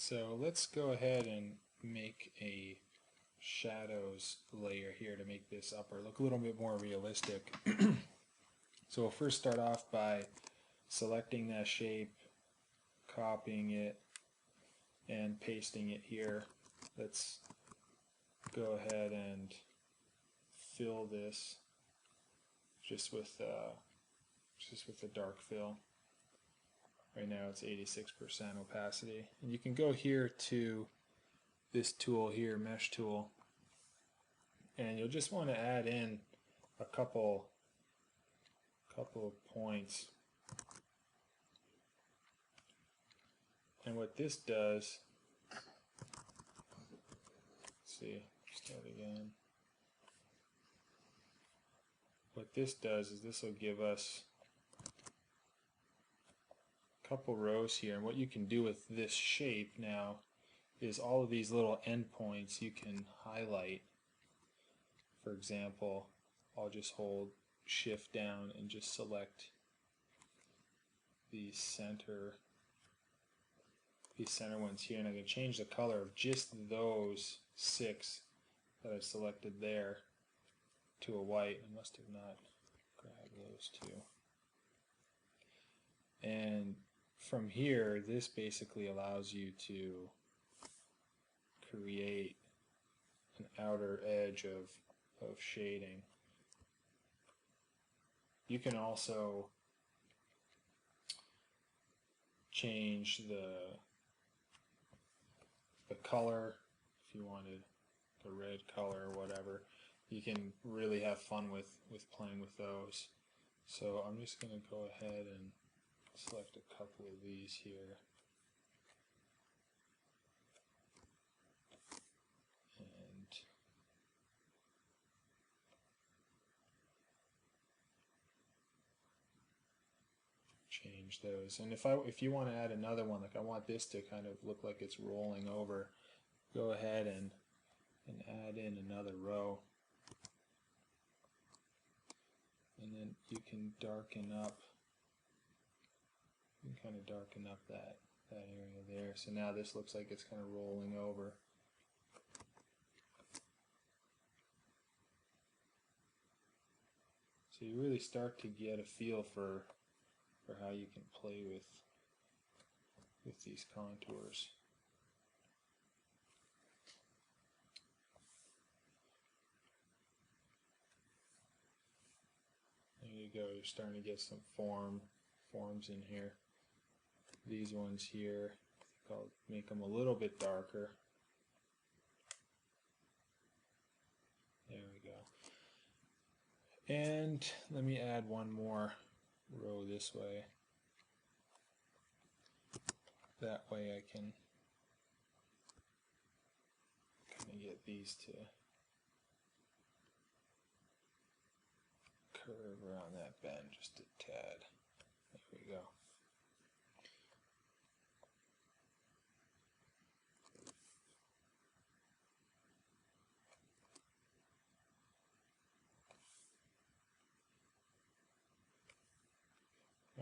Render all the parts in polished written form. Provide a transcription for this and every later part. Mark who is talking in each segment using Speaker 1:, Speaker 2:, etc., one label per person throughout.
Speaker 1: Alright, so let's go ahead and make a shadows layer here to make this upper look a little bit more realistic. So we'll first start off by selecting that shape, copying it, and pasting it here. Let's go ahead and fill this just with a dark fill. Right now it's 86% opacity. And you can go here to this tool here, mesh tool, and you'll just want to add in a couple of points. And what this does, let's see, start again. What this does is this will give us a couple rows here, and what you can do with this shape now is all of these little endpoints you can highlight. For example, I'll just hold Shift down and just select these center ones here, and I can change the color of just those 6 that I've selected there to a white. I must have not grabbed those 2. And from here, this basically allows you to create an outer edge of shading. You can also change the color if you wanted the red color or whatever. You can really have fun with playing with those. So I'm just going to go ahead and select a couple of these here. And change those. And if you want to add another one, like I want this to kind of look like it's rolling over, go ahead and add in another row. And then you can darken up, you can kind of darken up that area there. So now this looks like it's kind of rolling over. So you really start to get a feel for how you can play with these contours. There you go, you're starting to get some forms in here. These ones here, I think I'll make them a little bit darker. There we go. And let me add one more row this way. That way I can kind of get these to curve around that bend just a tad. There we go.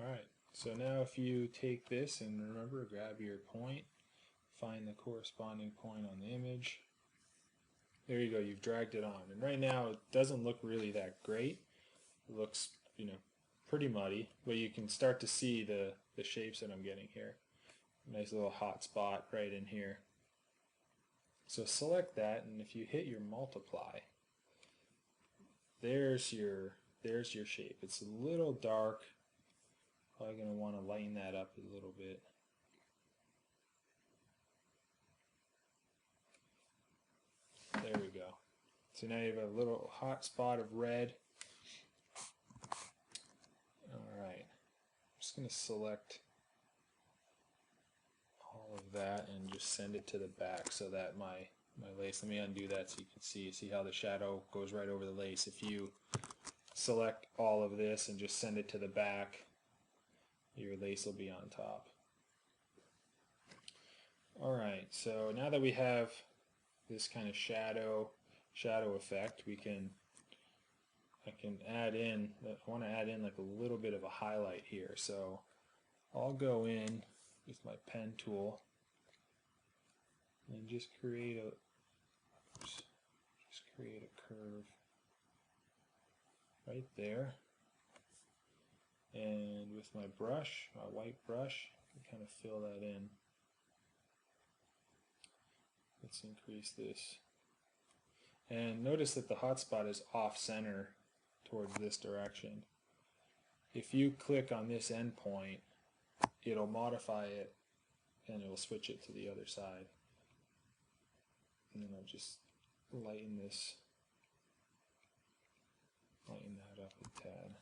Speaker 1: Alright, so now if you take this and remember, grab your point, find the corresponding point on the image. There you go, you've dragged it on. And right now it doesn't look really that great. It looks, pretty muddy, but you can start to see the shapes that I'm getting here. Nice little hot spot right in here. So select that, and if you hit your multiply, there's your shape. It's a little dark. Probably going to want to lighten that up a little bit. There we go. So now you have a little hot spot of red. Alright, I'm just going to select all of that and just send it to the back so that my lace, let me undo that so you can see how the shadow goes right over the lace. If you select all of this and just send it to the back, your lace will be on top. Alright, so now that we have this kind of shadow effect, I can add in, I want to add in like a little bit of a highlight here. So I'll go in with my pen tool and just create a curve right there. And with my brush, my white brush, I can kind of fill that in. Let's increase this. And notice that the hotspot is off center towards this direction. If you click on this endpoint, it'll modify it and it'll switch it to the other side. And then I'll just lighten that up a tad.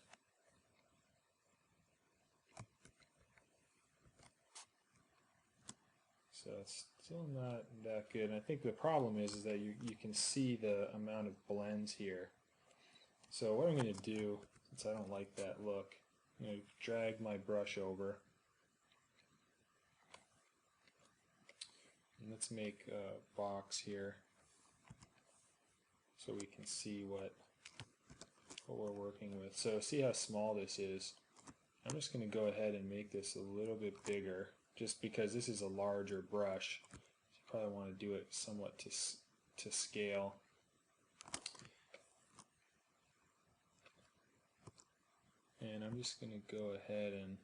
Speaker 1: So it's still not that good. And I think the problem is that you can see the amount of blends here. So what I'm going to do, since I don't like that look, I'm going to drag my brush over. And let's make a box here so we can see what we're working with. So see how small this is. I'm just going to go ahead and make this a little bit bigger, just because this is a larger brush. So you probably want to do it somewhat to scale. And I'm just going to go ahead and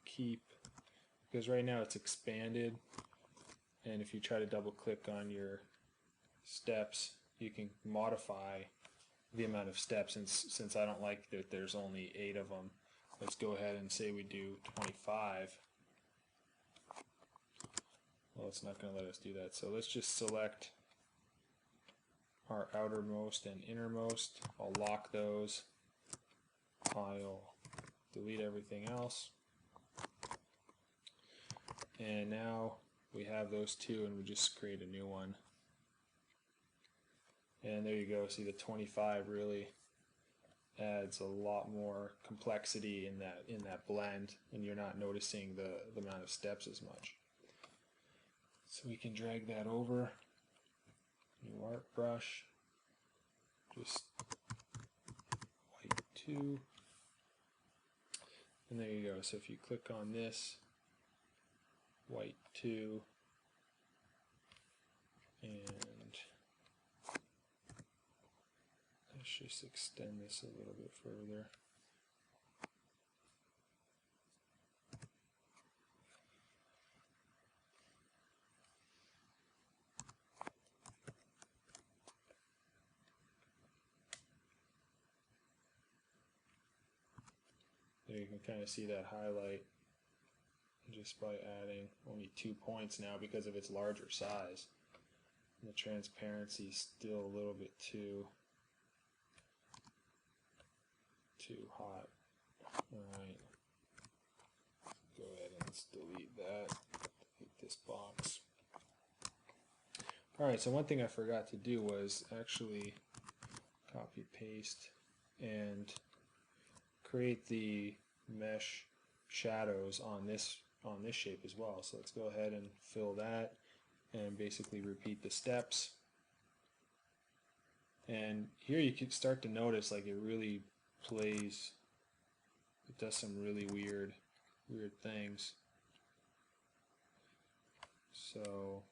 Speaker 1: keep, because right now it's expanded, and if you try to double click on your steps, you can modify the amount of steps. And since I don't like that there's only 8 of them, let's go ahead and say we do 25. Well, it's not going to let us do that, so let's just select our outermost and innermost. I'll lock those. I'll delete everything else. And now we have those two, and we just create a new one. And there you go. See, the 25 really adds a lot more complexity in that blend, and you're not noticing the amount of steps as much. So we can drag that over. New art brush. Just white 2. And there you go. So if you click on this, white 2, and let's just extend this a little bit further. There you can kind of see that highlight just by adding only 2 points now because of its larger size. And the transparency is still a little bit too hot. Alright, go ahead and let's delete that, delete this box. Alright, so one thing I forgot to do was actually copy paste and create the mesh shadows on this shape as well. So let's go ahead and fill that and basically repeat the steps. And here you can start to notice like it really plays, it does some really weird things. So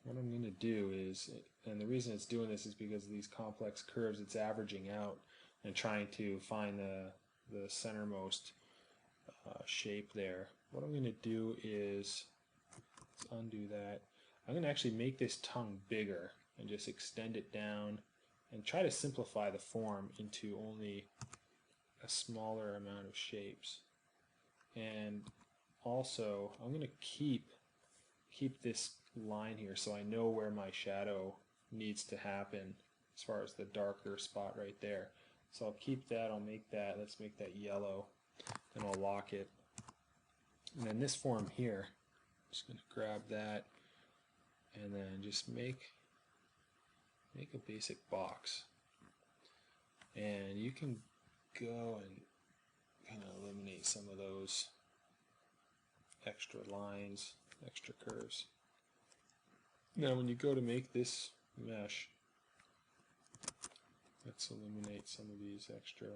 Speaker 1: what I'm going to do is, and the reason it's doing this is because of these complex curves, it's averaging out and trying to find the centermost shape there. What I'm going to do is, let's undo that. I'm going to actually make this tongue bigger and just extend it down and try to simplify the form into only a smaller amount of shapes. And also I'm going to keep this line here so I know where my shadow needs to happen as far as the darker spot right there. So I'll keep that, I'll make that, let's make that yellow, and I'll lock it. And then this form here, I'm just going to grab that and then just make a basic box. And you can go and kind of eliminate some of those extra lines, extra curves. Now when you go to make this mesh, let's eliminate some of these extra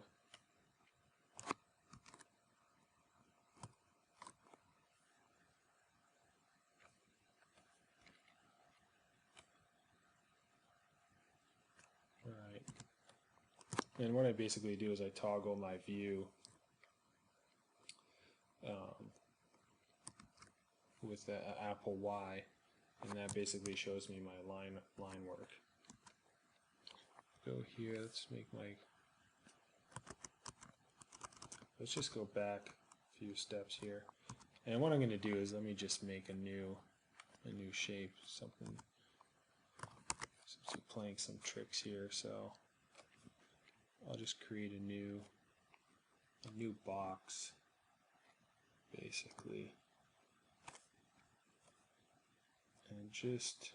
Speaker 1: And what I basically do is I toggle my view with the Apple Y, and that basically shows me my line work. Go here, let's just go back a few steps here. And what I'm going to do is let me just make a new shape, something. Since we're playing some tricks here, so I'll just create a new box, basically, and just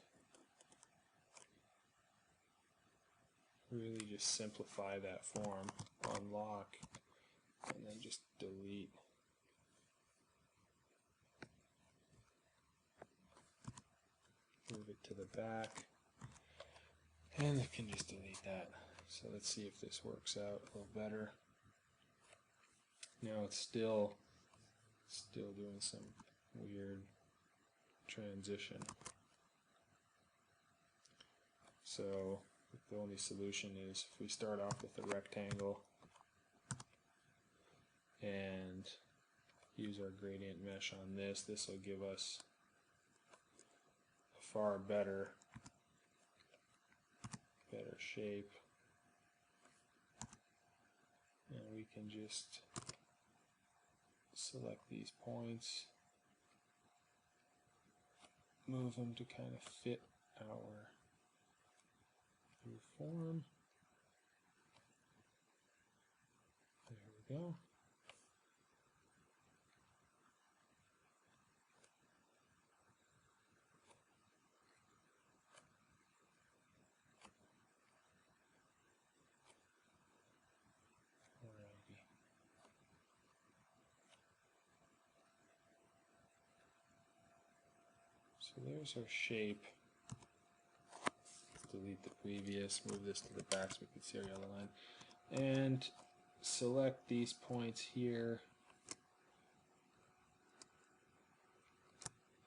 Speaker 1: really just simplify that form, unlock, and then just delete. Move it to the back, and I can just delete that. So let's see if this works out a little better. Now it's still doing some weird transition. So the only solution is if we start off with a rectangle and use our gradient mesh on this, this will give us a far better shape. And we can just select these points, move them to kind of fit our new form. There we go. So there's our shape. Delete the previous, move this to the back so we can see our yellow line. And select these points here.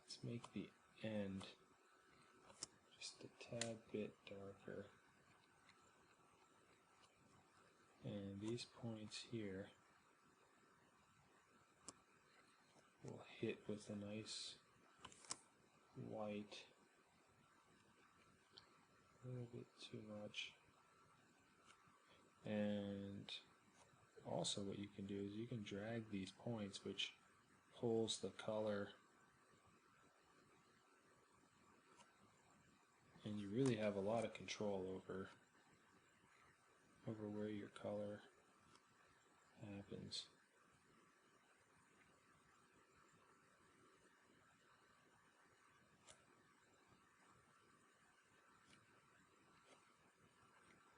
Speaker 1: Let's make the end just a tad bit darker. And these points here will hit with a nice white. A little bit too much. And also what you can do is you can drag these points, which pulls the color, and you really have a lot of control over where your color happens.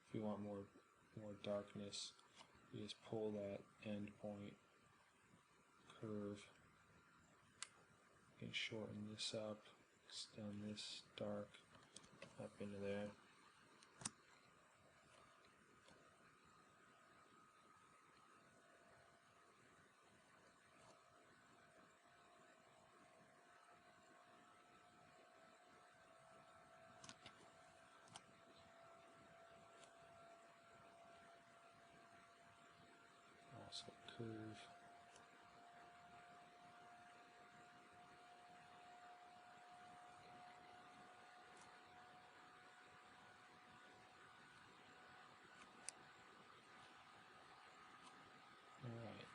Speaker 1: If you want more darkness, you just pull that end point curve. You can shorten this up, extend this dark up into there. Also curve. Alright.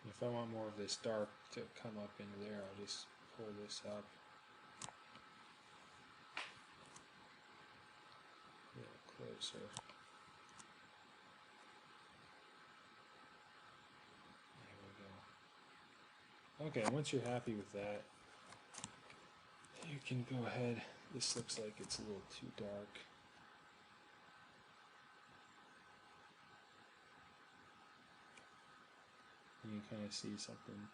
Speaker 1: If I want more of this dark to come up into there, I'll just pull this up a little closer. There we go. Okay, once you're happy with that, you can go ahead. This looks like it's a little too dark. You can kind of see something.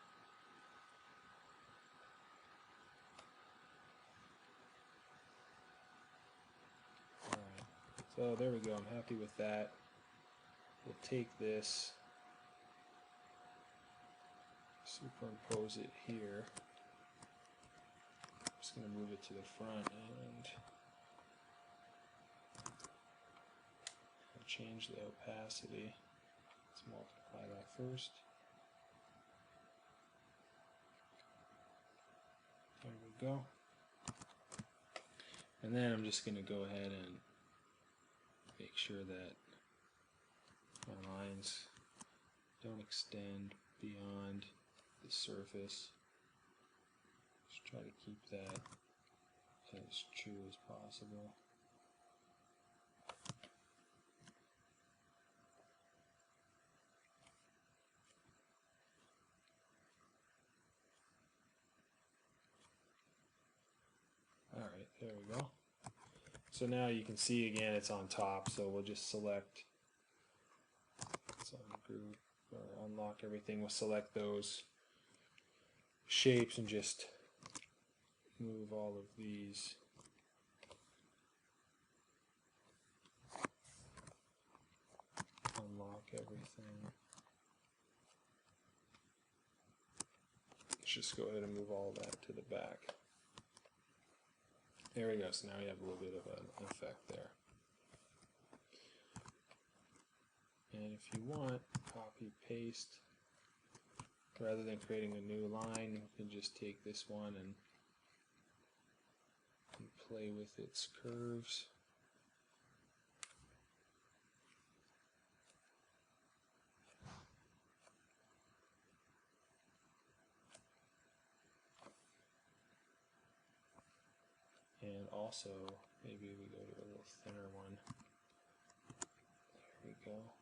Speaker 1: Alright, so there we go. I'm happy with that. We'll take this superimpose it here. I'm just going to move it to the front and I'll change the opacity. Let's multiply that first. There we go. And then I'm just going to go ahead and make sure that my lines don't extend beyond the surface. Just try to keep that as true as possible. Alright, there we go. So now you can see again it's on top, so we'll just select, let's ungroup or unlock everything. We'll select those shapes and just move all of these unlock everything. Let's just go ahead and move all that to the back. There we go, so now we have a little bit of an effect there. And if you want, copy, paste. Rather than creating a new line, you can just take this one and play with its curves. And also, maybe we go to a little thinner one. There we go.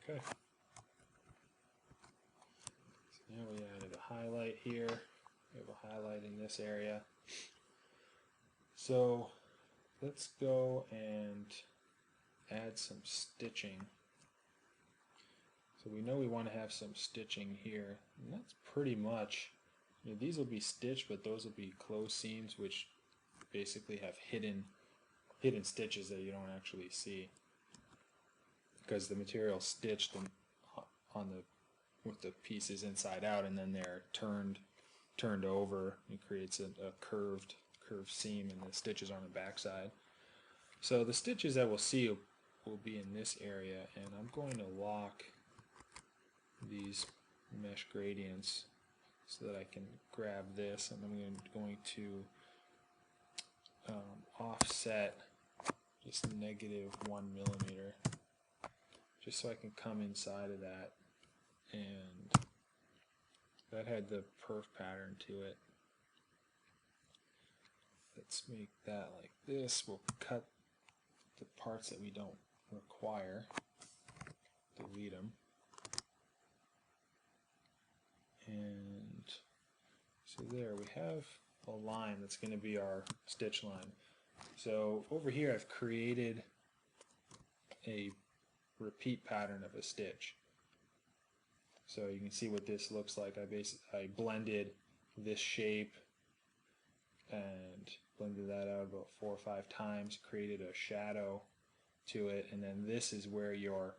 Speaker 1: Okay. So now we added a highlight here. We have a highlight in this area. So let's go and add some stitching. So we know we want to have some stitching here, and that's pretty much, you know, these will be stitched, but those will be closed seams, which basically have hidden stitches that you don't actually see, because the material is stitched on the with the pieces inside out, and then they're turned over. It creates a curved seam, and the stitches are on the back side. So the stitches that we'll see will be in this area, and I'm going to lock these mesh gradients so that I can grab this, and I'm going to offset just -1 millimeter, just so I can come inside of that, and that had the perf pattern to it. Let's make that like this. We'll cut the parts that we don't require, delete them, and so there we have a line that's going to be our stitch line. So over here I've created a repeat pattern of a stitch. So you can see what this looks like. I blended this shape and blended that out about 4 or 5 times, created a shadow to it, and then this is where your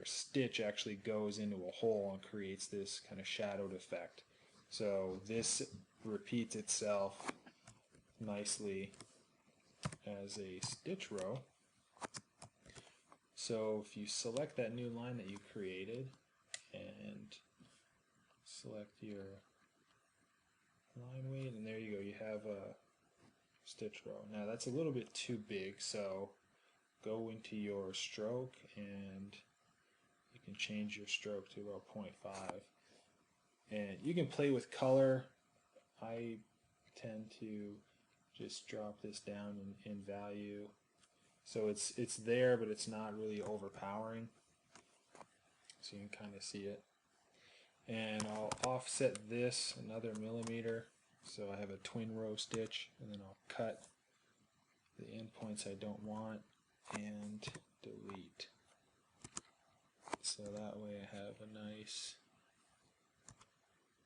Speaker 1: stitch actually goes into a hole and creates this kind of shadowed effect. So this repeats itself nicely as a stitch row. So if you select that new line that you created and select your line weight, and there you go, you have a stitch row. Now that's a little bit too big, so go into your stroke and you can change your stroke to about 0.5, and you can play with color. I tend to just drop this down in value, so it's there, but it's not really overpowering, so you can kind of see it. And I'll offset this another millimeter, so I have a twin row stitch, and then I'll cut the endpoints I don't want and delete. So that way I have a nice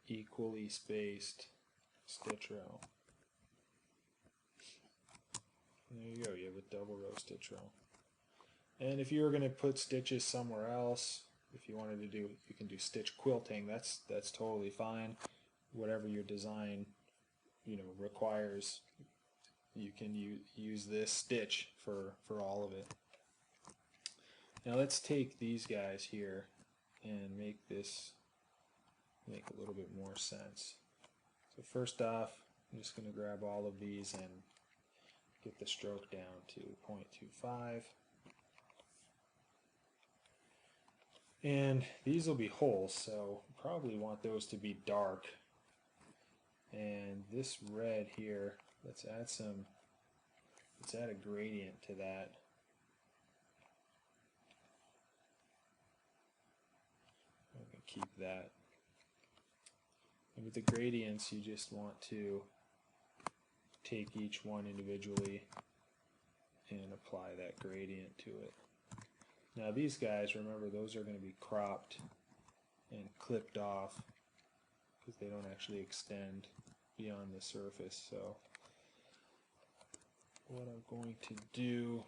Speaker 1: equally spaced stitch row. And there you go, you have a double row stitch row. And if you were going to put stitches somewhere else, if you wanted to do, you can do stitch quilting, that's totally fine. Whatever your design, requires, you can use this stitch for all of it. Now let's take these guys here and make this make a little bit more sense. So first off, I'm just going to grab all of these and get the stroke down to 0.25. And these will be holes, so probably want those to be dark. And this red here, let's add a gradient to that. I'm going to keep that. And with the gradients, you just want to take each one individually and apply that gradient to it. Now these guys, remember, those are going to be cropped and clipped off because they don't actually extend beyond the surface. So what I'm going to do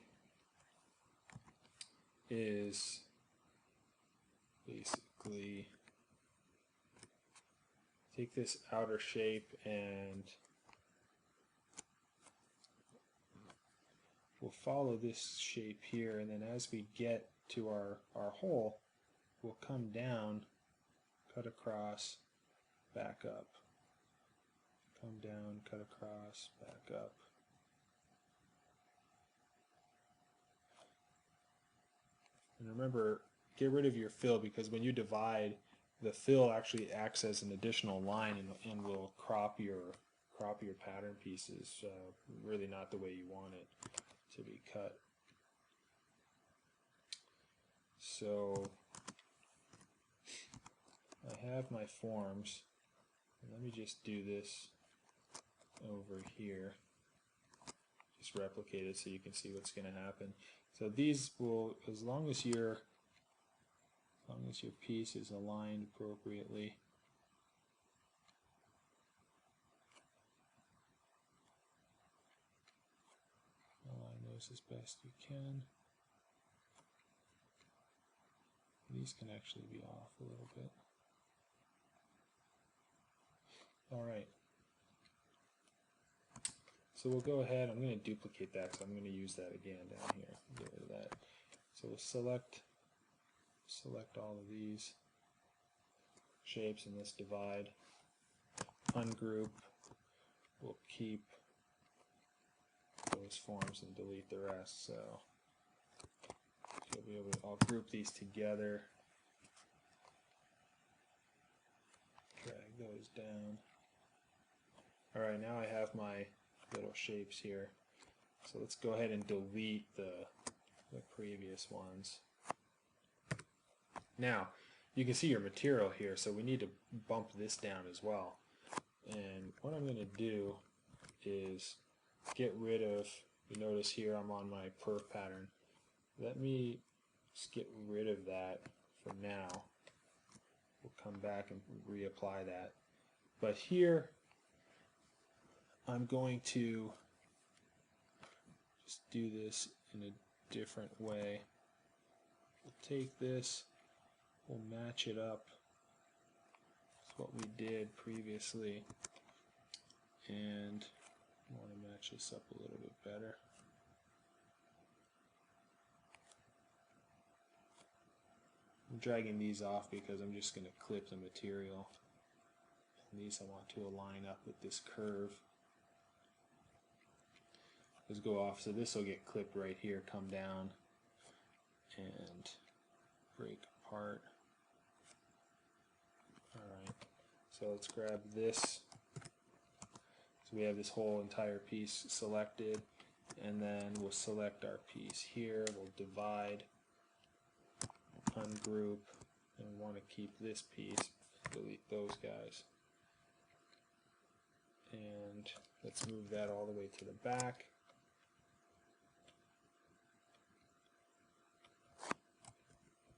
Speaker 1: is basically take this outer shape and we'll follow this shape here, and then as we get to our hole, we'll come down, cut across, back up. Come down, cut across, back up. And remember, get rid of your fill, because when you divide, the fill actually acts as an additional line and will crop your pattern pieces. Really not the way you want it to be cut. So I have my forms. Let me just do this over here. Just replicate it so you can see what's going to happen. So these will, as long as your piece is aligned appropriately, align those as best you can. These can actually be off a little bit. Alright. So we'll go ahead, I'm going to duplicate that because I'm going to use that again down here. Get rid of that. So we'll select all of these shapes in this divide, ungroup, we'll keep those forms and delete the rest. So you'll be able to, I'll group these together, drag those down. Alright, now I have my little shapes here. So let's go ahead and delete the previous ones. Now, you can see your material here, so we need to bump this down as well. And what I'm going to do is get rid of, you notice here I'm on my perf pattern. Let me just get rid of that for now. We'll come back and reapply that. But here, I'm going to just do this in a different way. We'll take this, we'll match it up with what we did previously, and I want to match this up a little bit better. I'm dragging these off because I'm just going to clip the material. And these I want to align up with this curve. Let's go off, so this will get clipped right here, come down and break apart. Alright, so let's grab this. So we have this whole entire piece selected, and then we'll select our piece here, we'll divide, ungroup, and we want to keep this piece, delete those guys. And let's move that all the way to the back.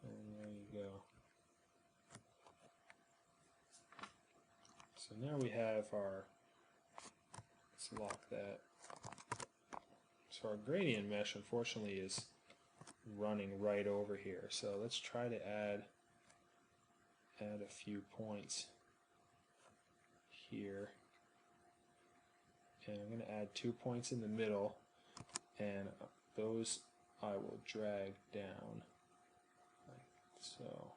Speaker 1: And there you go. So now we have our Let's lock that. So our gradient mesh unfortunately is running right over here. So let's try to add a few points here. And I'm going to add 2 points in the middle, and those I will drag down like so.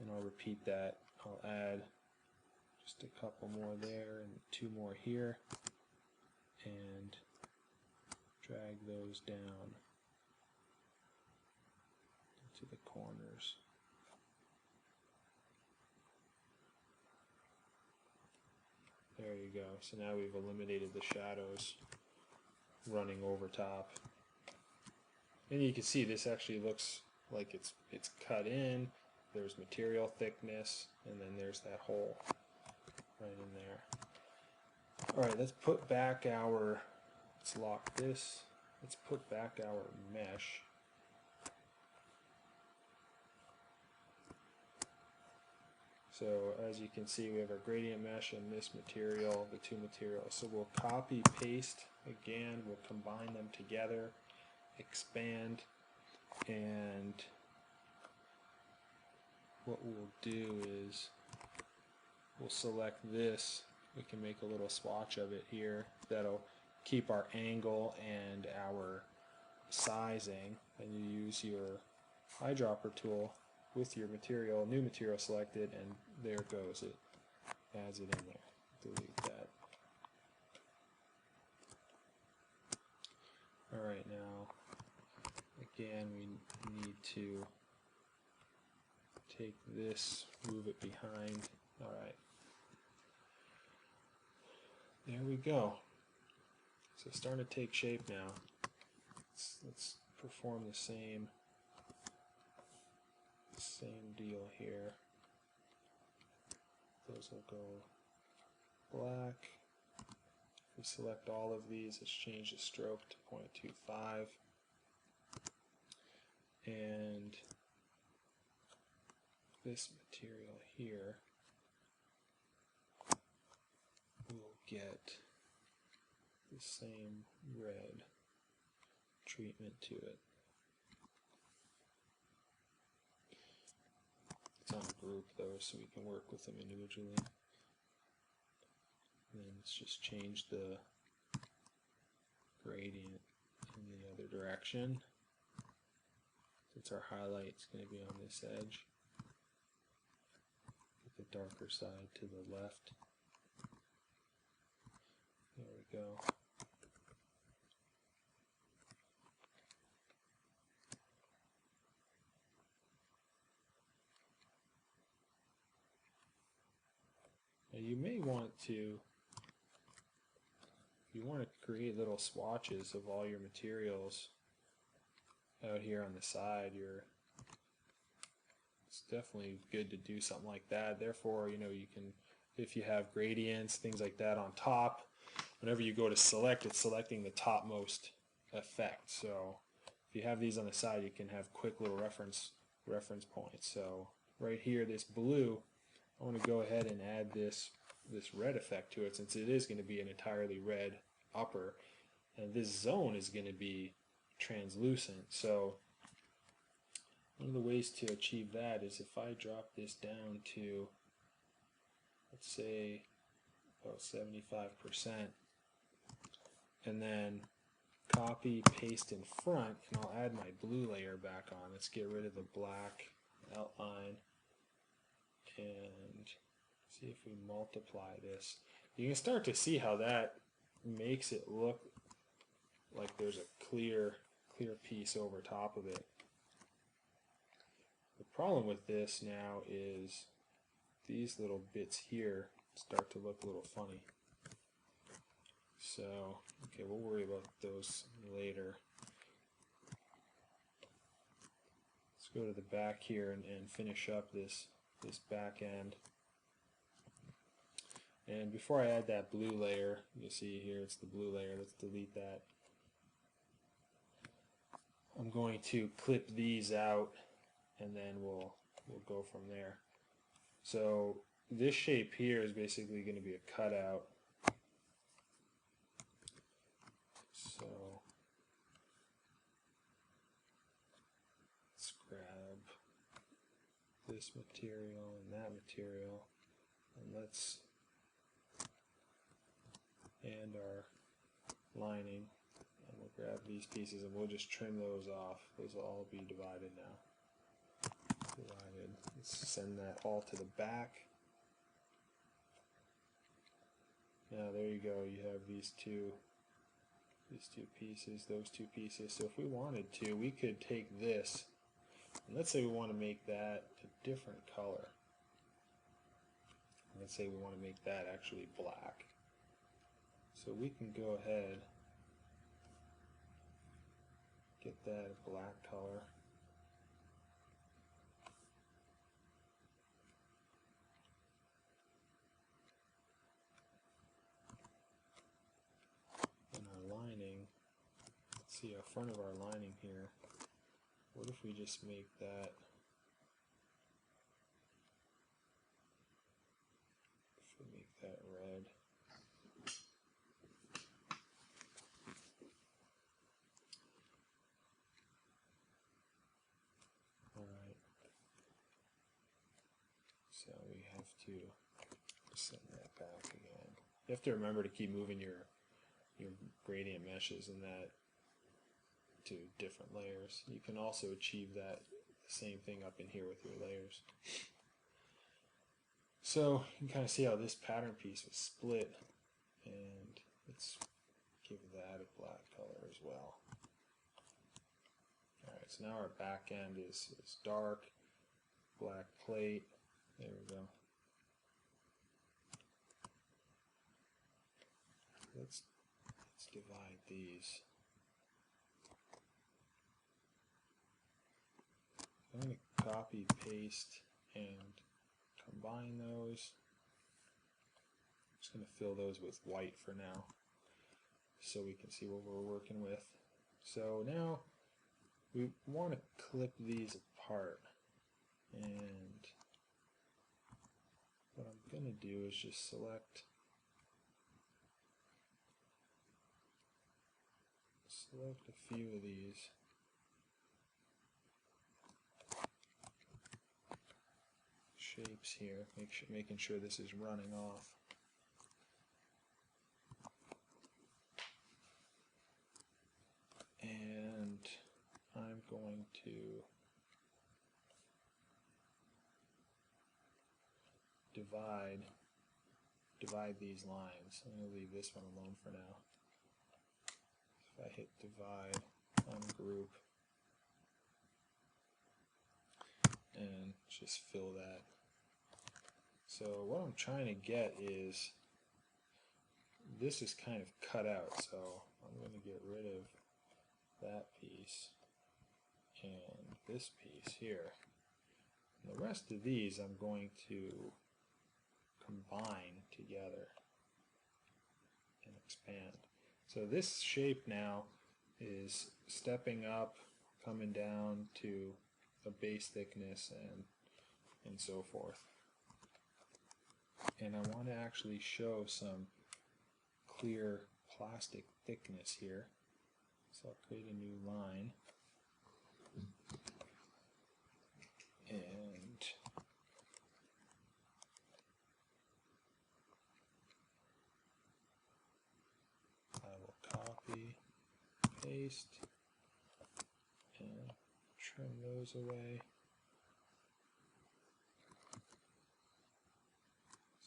Speaker 1: And I'll repeat that. I'll add just a couple more there and 2 more here, and drag those down to the corners. There you go. So now we've eliminated the shadows running over top. And you can see this actually looks like it's cut in. There's material thickness, and then there's that hole right in there. Alright, let's put back our, let's lock this, let's put back our mesh. So as you can see, we have our gradient mesh and this material, the two materials. So we'll copy, paste, again, we'll combine them together, expand, and what we'll do is we'll select this. We can make a little swatch of it here that'll keep our angle and our sizing, and you use your eyedropper tool with your material, new material selected, and there it goes. It adds it in there. Delete that. Alright, now again we need to take this, move it behind. Alright. There we go. So it's starting to take shape now. Let's perform the same deal here. Those will go black. If we select all of these, let's change the stroke to 0.25. And this material here will get the same red treatment to it. It's on a group though, so we can work with them individually. And then let's just change the gradient in the other direction. Since our highlight's going to be on this edge, get the darker side to the left. There we go. Now you may want to, if you want to create little swatches of all your materials out here on the side, it's definitely good to do something like that. Therefore, you can, if you have gradients, things like that on top, whenever you go to select, it's selecting the topmost effect. So if you have these on the side, you can have quick little reference points. So right here, this blue, I want to go ahead and add this red effect to it, since it is going to be an entirely red upper, and this zone is going to be translucent. So one of the ways to achieve that is if I drop this down to, let's say, about 75%, and then copy, paste in front, and I'll add my blue layer back on. Let's get rid of the black outline and see if we multiply this. You can start to see how that makes it look like there's a clear piece over top of it. The problem with this now is these little bits here start to look a little funny. So, okay, we'll worry about those later. Let's go to the back here and finish up this back end. And before I add that blue layer, you see here it's the blue layer, let's delete that. I'm going to clip these out, and then we'll go from there. So this shape here is basically going to be a cutout material and that material, and and our lining, and we'll grab these pieces and we'll just trim those off. Those will all be divided now. Divided. Let's send that all to the back. Now there you go, you have these two pieces, those two pieces. So if we wanted to, we could take this, and let's say we want to make that a different color. Let's say we want to make that actually black. So we can go ahead, get that a black color. And our lining, let's see our front of our lining here. What if we just make that, red? Alright. So we have to send that back again. You have to remember to keep moving your gradient meshes and that to different layers. You can also achieve that same thing up in here with your layers. So you can kind of see how this pattern piece was split, and let's give that a black color as well. Alright, so now our back end is dark, black plate. There we go. Let's divide these. I'm going to copy, paste, and combine those. I'm just going to fill those with white for now so we can see what we're working with. So now we want to clip these apart, and what I'm going to do is just select a few of these. Shapes here, making sure this is running off. And I'm going to divide these lines. I'm going to leave this one alone for now. If I hit divide, ungroup, and just fill that. So what I'm trying to get is, this is kind of cut out, so I'm going to get rid of that piece and this piece here. And the rest of these I'm going to combine together and expand. So this shape now is stepping up, coming down to a base thickness, and so forth. And I want to actually show some clear plastic thickness here. So I'll create a new line, and I will copy, paste, and trim those away.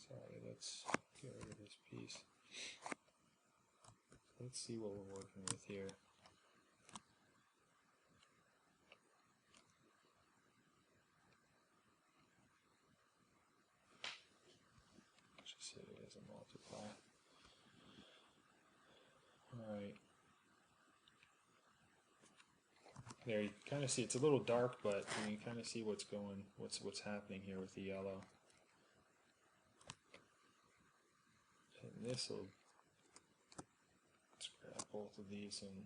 Speaker 1: Sorry, let's get rid of this piece. Let's see what we're working with here. Just hit it as a multiply. Alright. There, you kind of see it's a little dark, but you can kind of see what's happening here with the yellow. And this will, let's grab both of these and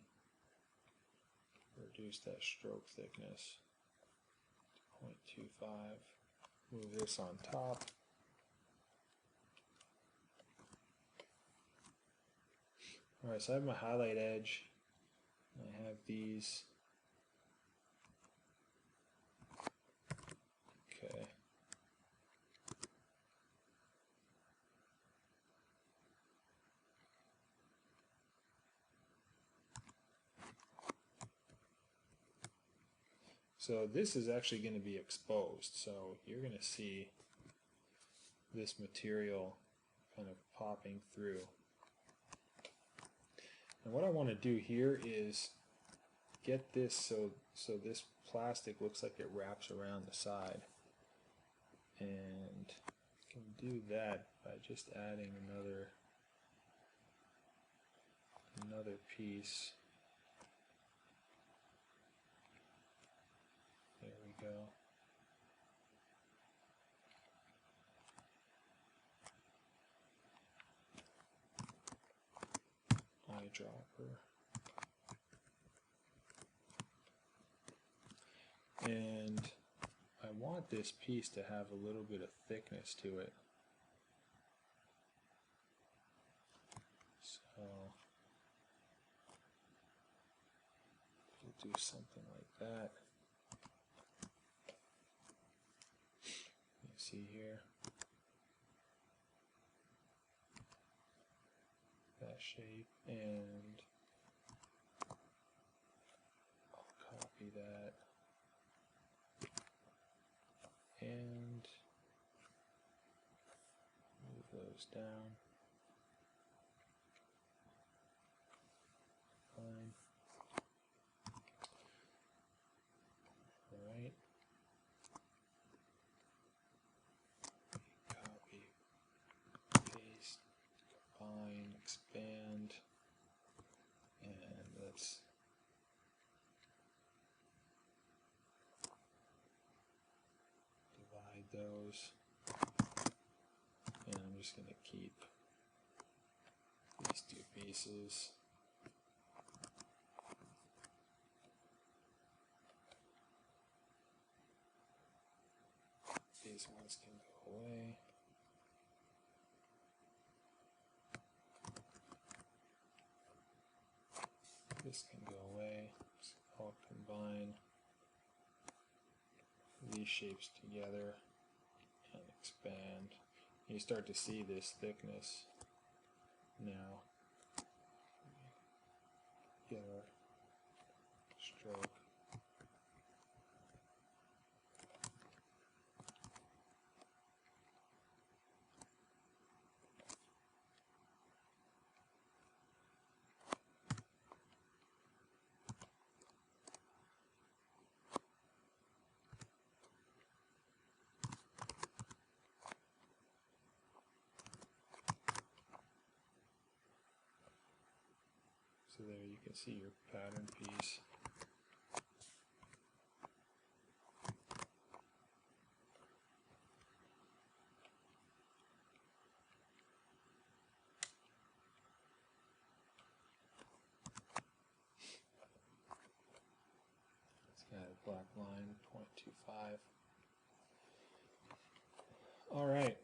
Speaker 1: reduce that stroke thickness to 0.25. Move this on top. Alright, so I have my highlight edge. I have these. Okay. So this is actually going to be exposed, so you're going to see this material kind of popping through. And what I want to do here is get this so this plastic looks like it wraps around the side. And I can do that by just adding another piece. There we go. Eyedropper. And I want this piece to have a little bit of thickness to it. So we'll do something like that. You see here? That shape, and I'll copy that and move those down. Fine. Alright. Copy, paste, combine, expand, and let's divide those. And I'm just going to keep these two pieces. These ones can go away. This can go away. So I'll combine these shapes together and expand. You start to see this thickness now. Get our stroke. So there you can see your pattern piece. It's got a black line, 0.25. Alright.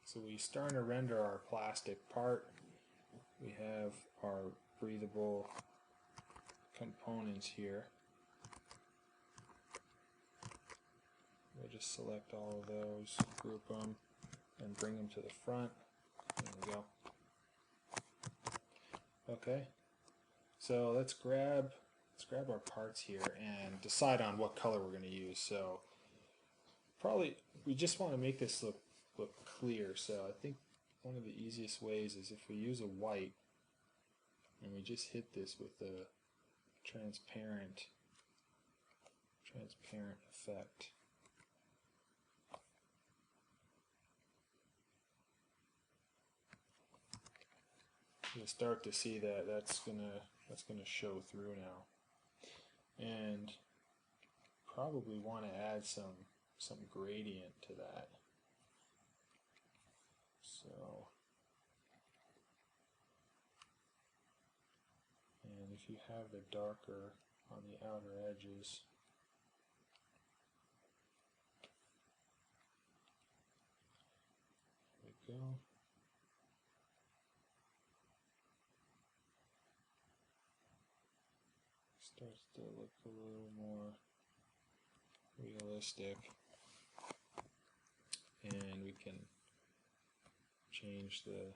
Speaker 1: So we start to render our plastic part. We have our breathable components here. We'll just select all of those, group them, and bring them to the front. There we go. Okay, so let's grab our parts here and decide on what color we're going to use. So probably we just want to make this look clear. So I think one of the easiest ways is if we use a white and we just hit this with a transparent effect. You'll start to see that that's gonna show through now, and probably want to add some gradient to that. So, and if you have the darker on the outer edges, there we go. Starts to look a little more realistic, and we can change the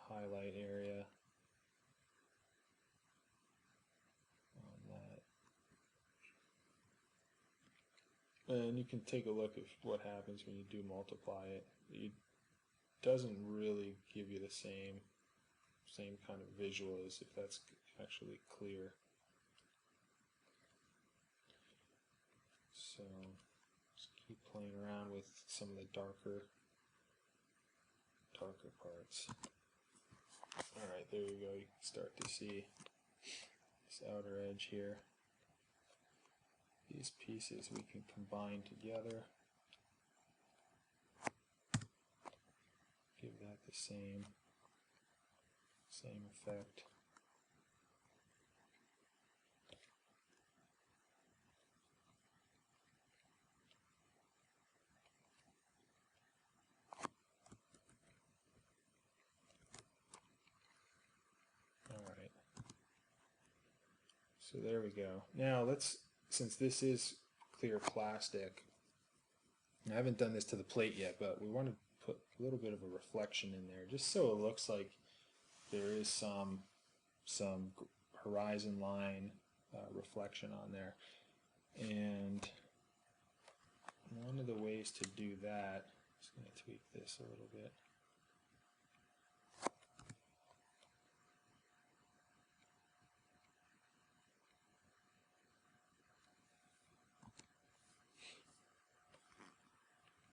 Speaker 1: highlight area on that And you can take a look at what happens when you do multiply it. It doesn't really give you the same kind of visual as if that's actually clear. So just keep playing around with some of the darker parts. Alright, there you go. You can start to see this outer edge here. These pieces we can combine together. Give that the same effect. Alright. So there we go. Now since this is clear plastic, I haven't done this to the plate yet, but we want to put a little bit of a reflection in there, just so it looks like there is some horizon line reflection on there. And one of the ways to do that, I'm just going to tweak this a little bit.